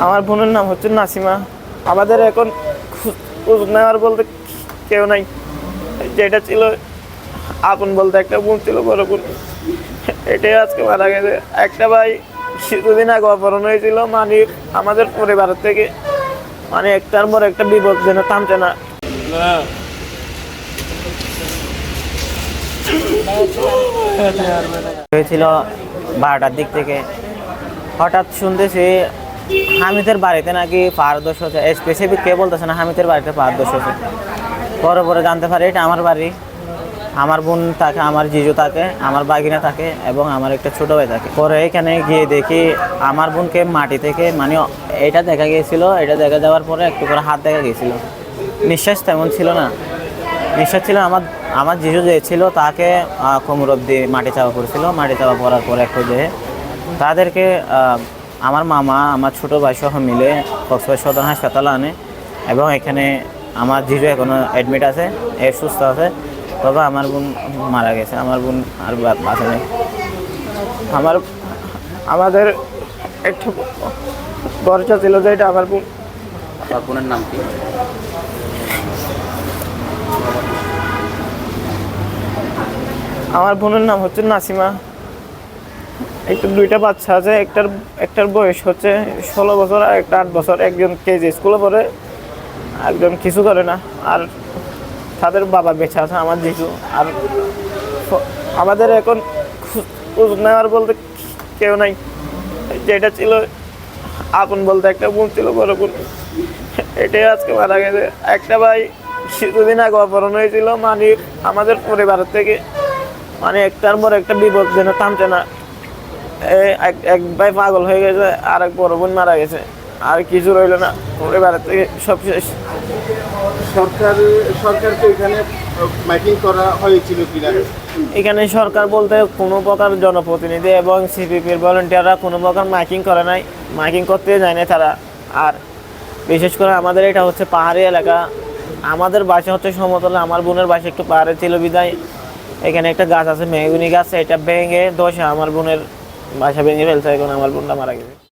আমার বোনের নাম হচ্ছে নাসিমা। আমাদের এখন খোঁজ নেওয়ার বলতে কেউ নাই। যেটা ছিল আপন বলতে একটা বোন ছিল, বড় বোন, এটাই আজকে মারা গেছে। একটা ভাই কিছুদিন আগে অপহরণ হয়েছিল আমাদের পরিবারের থেকে। একটার পর একটা বিপদ যেন থামছে না। হয়েছিল 12টার দিক থেকে। হঠাৎ শুনতেছি হামিদের বাড়িতে নাকি পারদর্শ হচ্ছে, স্পেসিফিক কে বলতেছে না, হামিদের বাড়িতে পারদর্শ হচ্ছে। পরে জানতে পারি এটা আমার বাড়ি। আমার বোন থাকে, আমার জিজু থাকে, আমার বাগিনা থাকে এবং আমার একটা ছোটো ভাই থাকে। পরে এখানে গিয়ে দেখি আমার বোনকে মাটি থেকে এটা দেখা গিয়েছিল। এটা দেখা যাওয়ার পরে একটু করে হাত দেখা গিয়েছিল। নিঃশ্বাস তেমন ছিল না, নিঃশ্বাস ছিল। আমার জিজু যে ছিল তাকে কোমর অব্দি মাটি চাপা পড়েছিল। মাটি চাপা পড়ার পরে একটু যে তাদেরকে আমার মামা, আমার ছোটো ভাই সহ মিলে কক্সবাজার সদর হাসপাতালে আনে এবং এখানে আমার জিজু এখনও অ্যাডমিট আছে, সুস্থ আছে। তবে আমার বোন মারা গেছে, আমার বোন আর বাঁচে নেই। আমাদের একটু ভরসা ছিল যে এটা আমার বোন। আপনার বোনের নাম কি? আমার বোনের নাম হচ্ছে নাসিমা। একটু দুইটা বাচ্চা আছে। একটার বয়স হচ্ছে 16 বছর আর একটা 8 বছর। একজন কেজি স্কুলে পড়ে, একজন কিছু করে না। আর তাদের বাবা বেঁচে আছে, আমার জিজু। আর আমাদের এখন খোঁজ নেওয়ার বলতে কেউ নাই। যেটা ছিল আপন বলতে একটা বোন ছিল, বড় বোন, এটাই আজকে মারা গেছে। একটা ভাই কিছুদিন আগে অপহরণ হয়েছিল আমাদের পরিবারের থেকে। একটার পর একটা বিপদ যেন থামছে না। এক ভাই পাগল হয়ে গেছে, আর এক বড় বোন মারা গেছে। আর কিছু রইল না, পরিবারের থেকে সব শেষ। সরকারকে এখানে মাইকিং করা হয়েছিল কিনা? এখানে সরকার বলতে কোনো প্রকার জনপ্রতিনিধি এবং সিপিপির ভলেন্টিয়াররা কোনো প্রকার মাইকিং করে নাই, মাইকিং করতে যায় না তারা। আর বিশেষ করে আমাদের এটা হচ্ছে পাহাড়ি এলাকা। আমাদের বাসা হচ্ছে সমতলে, আমার বোনের বাসা একটু পাহাড়ে ছিল বিদায় এখানে একটা গাছ আছে, মেহগুনি গাছ, এটা ভেঙে আমার বোনের বাসা ভেঙে ফেলছে। এখন আমার বোনটা মারা গেছে।